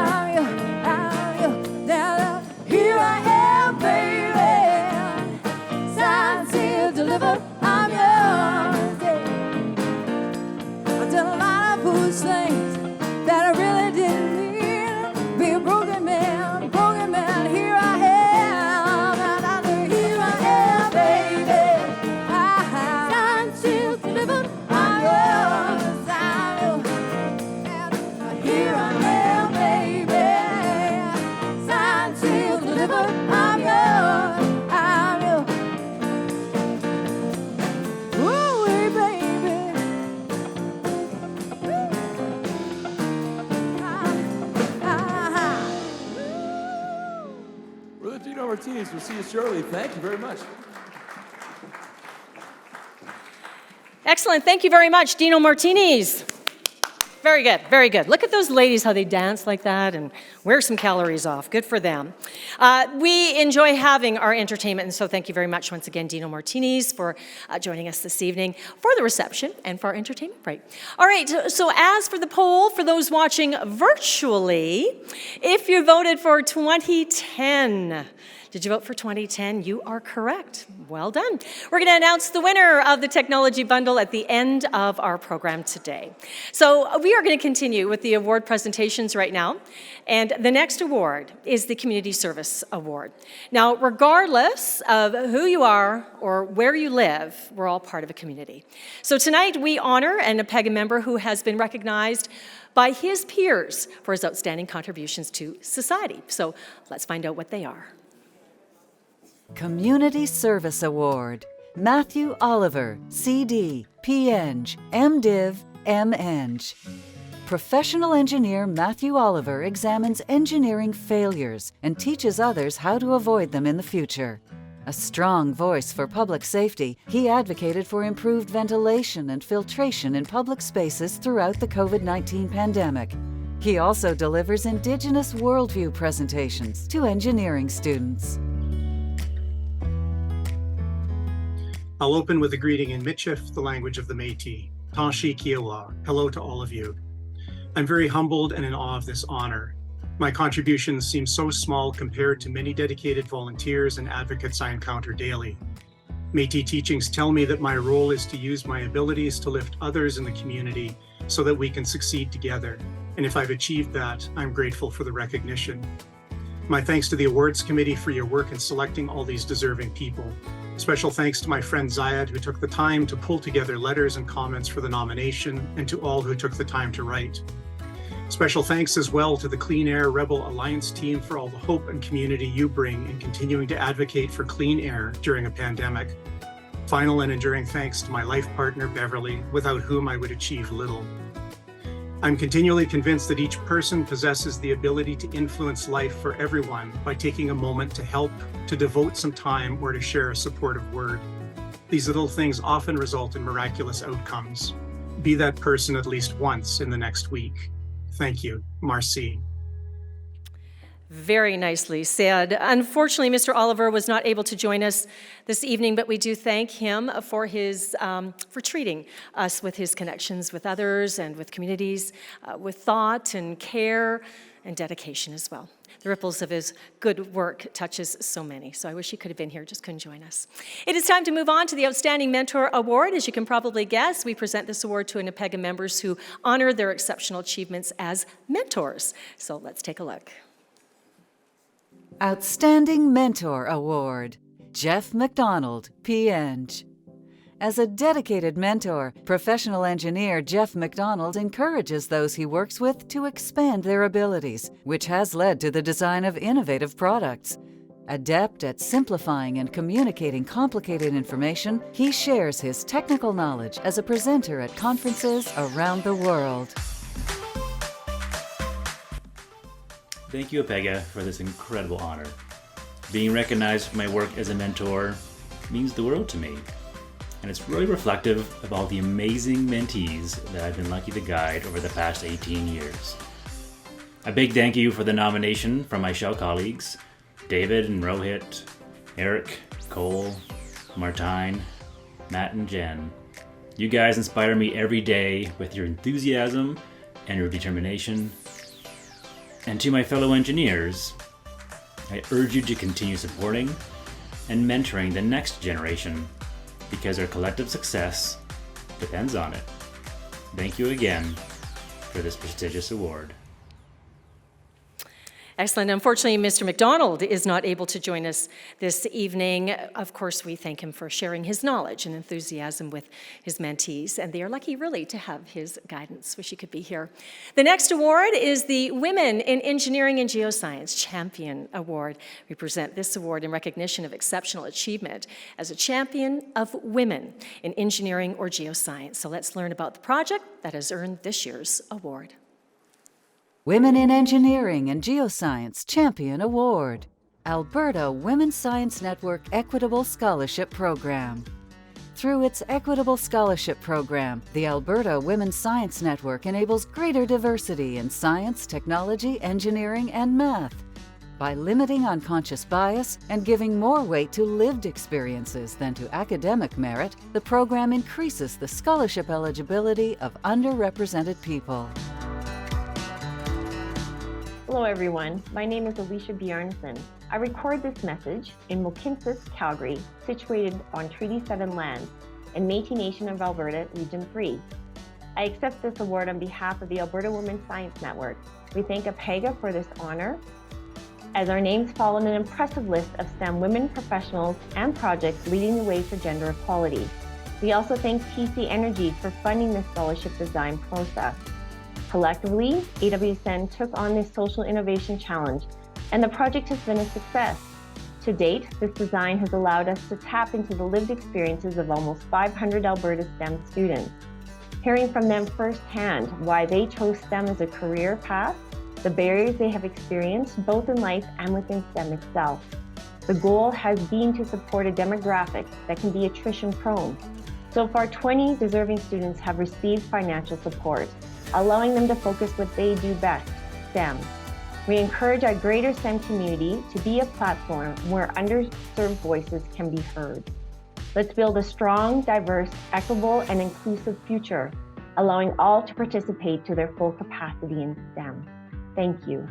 I'm yours, I'm yours. Now, here I am, baby, signed, sealed, delivered. I'm yours. Yeah. Martinis. We'll see you shortly. Thank you very much. Excellent. Thank you very much, Dino Martinis. Very good, very good. Look at those ladies, how they dance like that and wear some calories off. Good for them. We enjoy having our entertainment, and so thank you very much once again, Dino Martinis, for joining us this evening for the reception and for our entertainment break. All right, so as for the poll, for those watching virtually, if you voted for 2010, did you vote for 2010? You are correct. Well done. We're going to announce the winner of the technology bundle at the end of our program today. So we are going to continue with the award presentations right now. And the next award is the Community Service Award. Now, regardless of who you are or where you live, we're all part of a community. So tonight we honor an APEGA member who has been recognized by his peers for his outstanding contributions to society. So let's find out what they are. Community Service Award, Matthew Oliver, CD, PEng, MDiv, MEng. Professional engineer Matthew Oliver examines engineering failures and teaches others how to avoid them in the future. A strong voice for public safety, he advocated for improved ventilation and filtration in public spaces throughout the COVID-19 pandemic. He also delivers Indigenous worldview presentations to engineering students. I'll open with a greeting in Michif, the language of the Métis. Tanshi Kiowa. Hello to all of you. I'm very humbled and in awe of this honor. My contributions seem so small compared to many dedicated volunteers and advocates I encounter daily. Métis teachings tell me that my role is to use my abilities to lift others in the community so that we can succeed together. And if I've achieved that, I'm grateful for the recognition. My thanks to the awards committee for your work in selecting all these deserving people. Special thanks to my friend Zayed, who took the time to pull together letters and comments for the nomination, and to all who took the time to write. Special thanks as well to the Clean Air Rebel Alliance team for all the hope and community you bring in continuing to advocate for clean air during a pandemic. Final and enduring thanks to my life partner, Beverly, without whom I would achieve little. I'm continually convinced that each person possesses the ability to influence life for everyone by taking a moment to help, to devote some time, or to share a supportive word. These little things often result in miraculous outcomes. Be that person at least once in the next week. Thank you. Marcy. Very nicely said. Unfortunately, Mr. Oliver was not able to join us this evening, but we do thank him for his for treating us with his connections with others and with communities, with thought and care and dedication as well. The ripples of his good work touches so many. So I wish he could have been here, just couldn't join us. It is time to move on to the Outstanding Mentor Award. As you can probably guess, we present this award to APEGA members who honor their exceptional achievements as mentors. So let's take a look. Outstanding Mentor Award, Jeff McDonald, PEng. As a dedicated mentor, professional engineer Jeff McDonald encourages those he works with to expand their abilities, which has led to the design of innovative products. Adept at simplifying and communicating complicated information, he shares his technical knowledge as a presenter at conferences around the world. Thank you, APEGA, for this incredible honor. Being recognized for my work as a mentor means the world to me, and it's really reflective of all the amazing mentees that I've been lucky to guide over the past 18 years. A big thank you for the nomination from my Shell colleagues, David and Rohit, Eric, Cole, Martine, Matt and Jen. You guys inspire me every day with your enthusiasm and your determination. And to my fellow engineers, I urge you to continue supporting and mentoring the next generation because our collective success depends on it. Thank you again for this prestigious award. Excellent. Unfortunately, Mr. McDonald is not able to join us this evening. Of course, we thank him for sharing his knowledge and enthusiasm with his mentees, and they are lucky, really, to have his guidance. Wish he could be here. The next award is the Women in Engineering and Geoscience Champion Award. We present this award in recognition of exceptional achievement as a champion of women in engineering or geoscience. So let's learn about the project that has earned this year's award. Women in Engineering and Geoscience Champion Award, Alberta Women's Science Network Equitable Scholarship Program. Through its Equitable Scholarship Program, the Alberta Women's Science Network enables greater diversity in science, technology, engineering, and math. By limiting unconscious bias and giving more weight to lived experiences than to academic merit, the program increases the scholarship eligibility of underrepresented people. Hello everyone, my name is Alicia Bjarnason. I record this message in Mohkinstsis, Calgary, situated on Treaty 7 lands in Métis Nation of Alberta, Region 3. I accept this award on behalf of the Alberta Women's Science Network. We thank APEGA for this honor, as our names fall on an impressive list of STEM women professionals and projects leading the way for gender equality. We also thank TC Energy for funding the scholarship design process. Collectively, AWSN took on this social innovation challenge, and the project has been a success. To date, this design has allowed us to tap into the lived experiences of almost 500 Alberta STEM students. Hearing from them firsthand why they chose STEM as a career path, the barriers they have experienced both in life and within STEM itself. The goal has been to support a demographic that can be attrition prone. So far, 20 deserving students have received financial support, allowing them to focus what they do best, STEM. We encourage our greater STEM community to be a platform where underserved voices can be heard. Let's build a strong, diverse, equitable, and inclusive future, allowing all to participate to their full capacity in STEM. Thank you.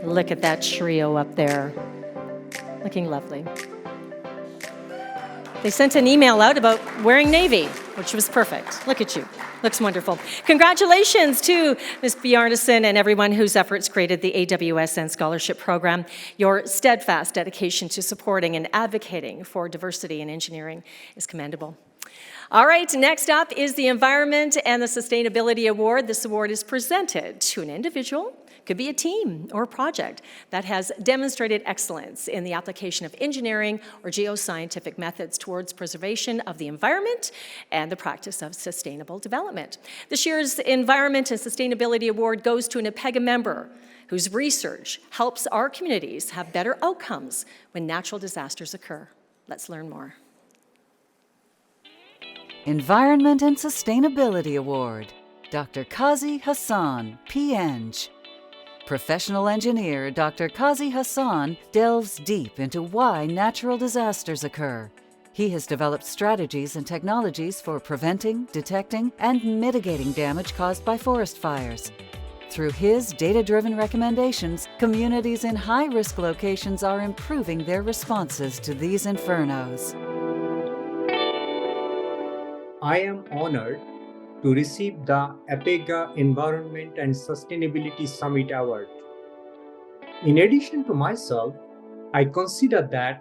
Look at that trio up there. Looking lovely. They sent an email out about wearing navy, which was perfect. Look at you. Looks wonderful. Congratulations to Ms. Bjarnason and everyone whose efforts created the AWSN Scholarship Program. Your steadfast dedication to supporting and advocating for diversity in engineering is commendable. All right, next up is the Environment and the Sustainability Award. This award is presented to an individual, could be a team or a project that has demonstrated excellence in the application of engineering or geoscientific methods towards preservation of the environment and the practice of sustainable development. This year's Environment and Sustainability Award goes to an APEGA member whose research helps our communities have better outcomes when natural disasters occur. Let's learn more. Environment and Sustainability Award, Dr. Kazi Hassan, PEng. Professional engineer Dr. Kazi Hassan delves deep into why natural disasters occur. He has developed strategies and technologies for preventing, detecting, and mitigating damage caused by forest fires. Through his data-driven recommendations, communities in high-risk locations are improving their responses to these infernos. I am honored to receive the APEGA Environment and Sustainability Summit Award. In addition to myself, I consider that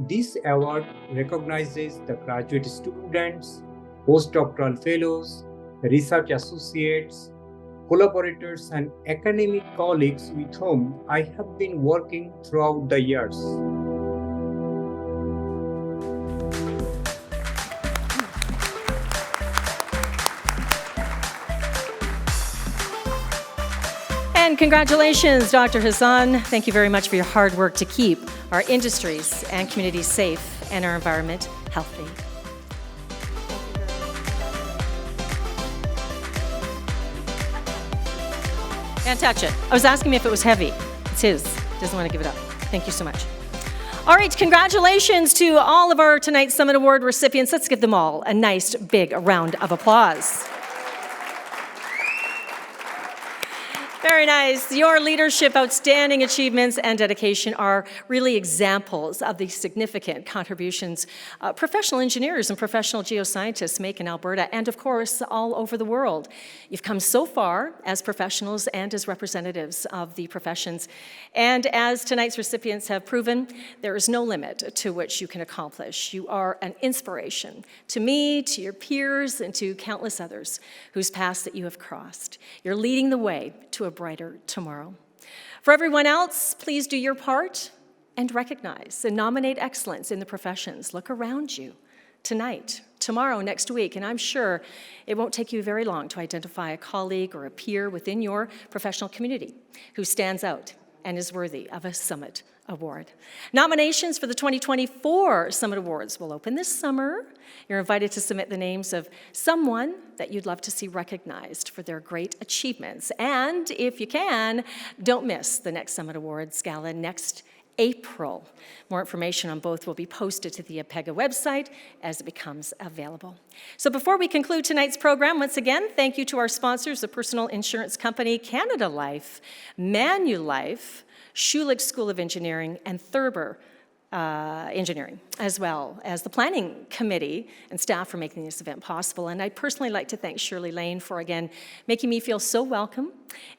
this award recognizes the graduate students, postdoctoral fellows, research associates, collaborators, and academic colleagues with whom I have been working throughout the years. And congratulations, Dr. Hassan. Thank you very much for your hard work to keep our industries and communities safe and our environment healthy. Can't touch it. I was asking him if it was heavy. It's his. Doesn't want to give it up. Thank you so much. All right, congratulations to all of our tonight's Summit Award recipients. Let's give them all a nice big round of applause. Very nice. Your leadership, outstanding achievements, and dedication are really examples of the significant contributions professional engineers and professional geoscientists make in Alberta and, of course, all over the world. You've come so far as professionals and as representatives of the professions. And as tonight's recipients have proven, there is no limit to which you can accomplish. You are an inspiration to me, to your peers, and to countless others whose paths that you have crossed. You're leading the way to a brighter tomorrow. For everyone else, please do your part and recognize and nominate excellence in the professions. Look around you tonight, tomorrow, next week, and I'm sure it won't take you very long to identify a colleague or a peer within your professional community who stands out and is worthy of a Summit Award. Nominations for the 2024 Summit Awards will open this summer. You're invited to submit the names of someone that you'd love to see recognized for their great achievements. And if you can, don't miss the next Summit Awards Gala next April. More information on both will be posted to the APEGA website as it becomes available. So before we conclude tonight's program, once again, thank you to our sponsors, the personal insurance company Canada Life, Manulife, Schulich School of Engineering, and Thurber Engineering, as well as the planning committee and staff for making this event possible. And I'd personally like to thank Shirley Lane for, again, making me feel so welcome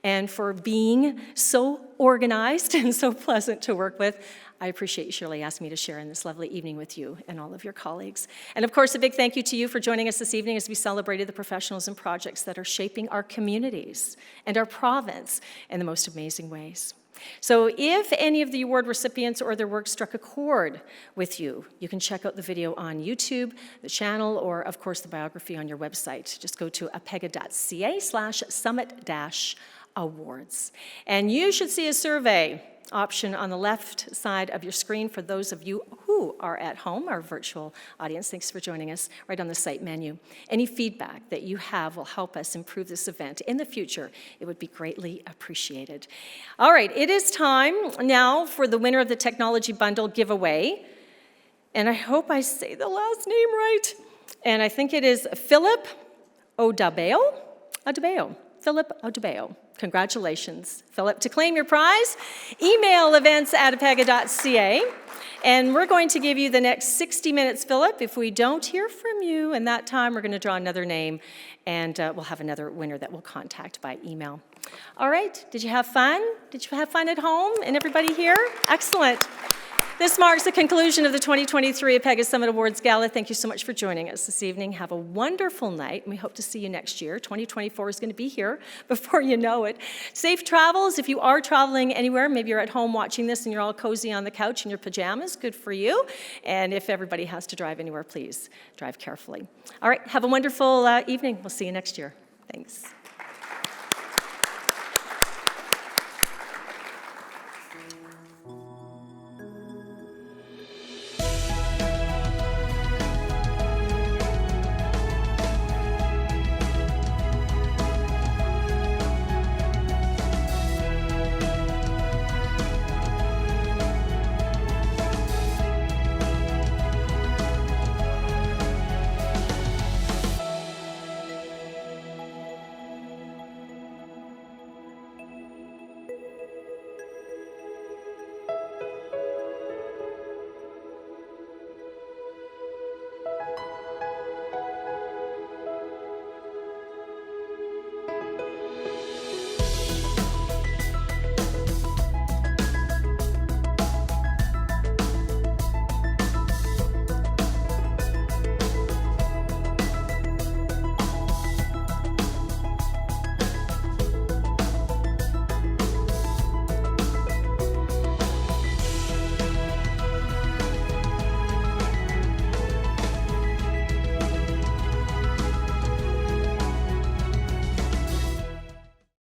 and for being so organized and so pleasant to work with. I appreciate you, Shirley, asking me to share in this lovely evening with you and all of your colleagues. And of course, a big thank you to you for joining us this evening as we celebrated the professionals and projects that are shaping our communities and our province in the most amazing ways. So if any of the award recipients or their work struck a chord with you, you can check out the video on YouTube, the channel, or of course the biography on your website. Just go to apega.ca/summit-awards. And you should see a survey option on the left side of your screen for those of you who are at home, our virtual audience. Thanks for joining us, right on the site menu. Any feedback that you have will help us improve this event in the future. It would be greatly appreciated. All right, it is time now for the winner of the Technology Bundle giveaway. And I hope I say the last name right. And I think it is Philip Odabeo. Philip Odabeo. Congratulations, Philip. To claim your prize, email events@apega.ca. And we're going to give you the next 60 minutes, Philip. If we don't hear from you in that time, we're going to draw another name, and we'll have another winner that we'll contact by email. All right, did you have fun? Did you have fun at home? And everybody here? Excellent. This marks the conclusion of the 2023 APEGA Summit Awards Gala. Thank you so much for joining us this evening. Have a wonderful night, and we hope to see you next year. 2024 is going to be here before you know it. Safe travels. If you are traveling anywhere, maybe you're at home watching this and you're all cozy on the couch in your pajamas, good for you. And if everybody has to drive anywhere, please drive carefully. All right, have a wonderful evening. We'll see you next year. Thanks.